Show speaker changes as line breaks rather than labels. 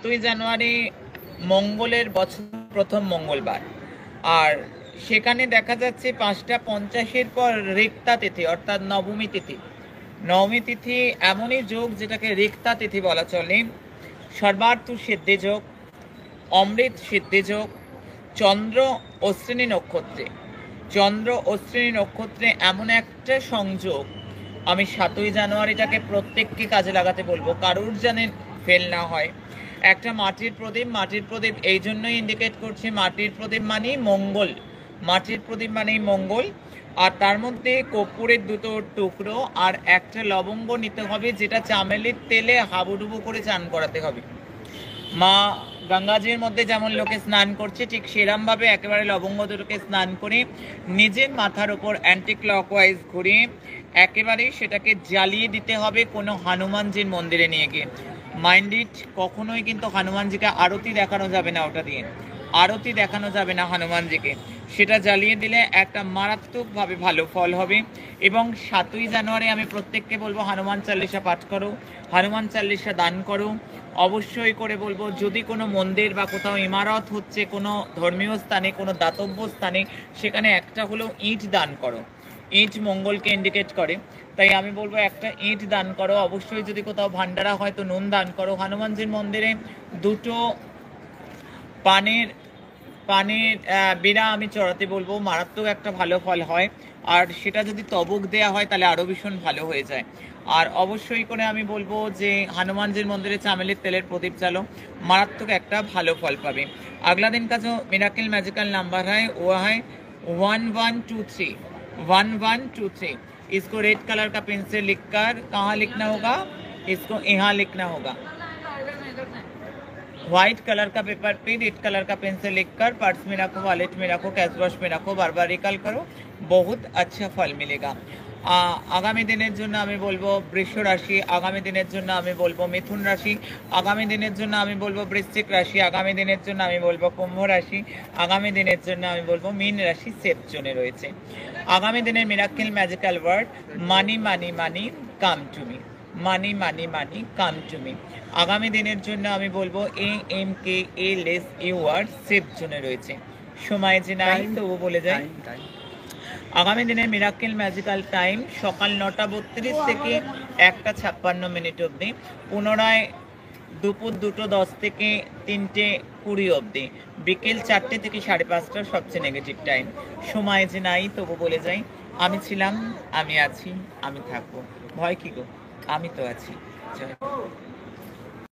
7ই জানুয়ারি মঙ্গলের বছর প্রথম মঙ্গলবার, আর সেখানে দেখা যাচ্ছে 5:50 পর রিক্তা তিথি অর্থাৎ নবমী তিথি। নবমী তিথি এমনই যোগ যেটাকে রিক্তা তিথি বলা চলে। সর্বার্থ সিদ্ধি যোগ, অমৃত সিদ্ধি যোগ, চন্দ্র অশ্বিনী নক্ষত্রে, চন্দ্র অশ্বিনী নক্ষত্রে এমন একটা সংযোগ, আমি 7ই জানুয়ারিটাকে প্রত্যেককে কাজে লাগাতে বলবো, কারুর যেন ফেল না হয়। একটা মাটির প্রদীপ, মাটির প্রদীপ এই জন্যই ইন্ডিকেট করছে, মাটির প্রদীপ মানেই মঙ্গল, মাটির প্রদীপ মানেই মঙ্গল। আর তার মধ্যে কর্পূরের 2টো টুকরো আর একটা লবঙ্গ নিতে হবে, যেটা চামেলির তেলে হাবুডুবু করে চান করাতে হবে। মা গঙ্গাজির মধ্যে যেমন লোকে স্নান করছে, ঠিক সেরম ভাবে একেবারে লবঙ্গ দুটোকে স্নান করে নিজের মাথার উপর অ্যান্টি ক্লকওয়াইজ ঘুরে একেবারে সেটাকে জ্বালিয়ে দিতে হবে কোনো হনুমানজির মন্দিরে নিয়ে গিয়ে। মাইন্ড ইট, কখনোই কিন্তু হনুমানজিকে আরতি দেখানো যাবে না, ওটা দিয়ে আরতি দেখানো যাবে না হনুমানজিকে। সেটা জ্বালিয়ে দিলে একটা মারাত্মকভাবে ভালো ফল হবে। এবং 7ই জানুয়ারি আমি প্রত্যেককে বলবো হনুমান চাল্লিশা পাঠ করো, হনুমান চাল্লিশা দান করো। অবশ্যই করে বলবো, যদি কোনো মন্দির বা কোথাও ইমারত হচ্ছে, কোনো ধর্মীয় স্থানে, কোনো দাতব্য স্থানে, সেখানে একটা হলেও ইট দান করো। ইট মঙ্গলকে ইন্ডিকেট করে, তাই আমি বলবো একটা ইট দান করো। অবশ্যই যদি কোথাও ভান্ডারা হয় তো নুন দান করো। হনুমানজির মন্দিরে 2টো পানের পানের বিড়া আমি চড়াতে বলবো, মারাত্মক একটা ভালো ফল হয়। আর সেটা যদি তবক দেয়া হয় তাহলে আরো ভীষণ ভালো হয়ে যায়। আর অবশ্যই করে আমি বলবো যে হনুমানজির মন্দিরে চামেলির তেলের প্রদীপ জ্বালো, মারাত্মক একটা ভালো ফল পাবে। अगला दिन का जो मिराकल मैजिकल नंबर है वो है 1123, 1123। इसको रेड कलर का पेन से लिखकर कहाँ लिखना होगा, इसको यहाँ लिखना होगा। व्हाइट कलर का पेपर पे रेड कलर का पेन से लिखकर पर्स में रखो, वॉलेट में रखो, कैश बॉक्स में रखो, बार बार रिकॉल करो, बहुत अच्छा फल मिलेगा। आगामी दिनेर जोन्नो आमी बोलबो वृष राशि, आगामी दिनेर जोन्नो आमी बोलबो मिथुन राशि, आगामी दिनेर जोन्नो आमी बोलबो वृश्चिक राशि, आगामी दिनेर जोन्नो आमी बोलबो कुम्भ राशि, आगामी दिनेर जोन्नो आमी बोलबो मीन राशि सेफ जोने रयेছে। आगामी दिनेर miracle magical word money money money come to me, money money money come to me. আগামী দিনের জন্য আমি বলবো AMKA less a word safe জোনে রয়েছে। সময় যে নাই তবু বলে যাই, আগামী দিনের মিরাকেল ম্যাজিক্যাল টাইম সকাল 9:32 থেকে 1:56 অবধি, পুনরায় দুপুর 2:10 থেকে 3:20 অবধি, বিকেল 4টে থেকে 5:30 সবচেয়ে নেগেটিভ টাইম। সময় যে নাই তবু বলে যাই, আমি ছিলাম, আমি আছি, আমি থাকবো, ভয় কি গো, আমি তো আছি। জয়।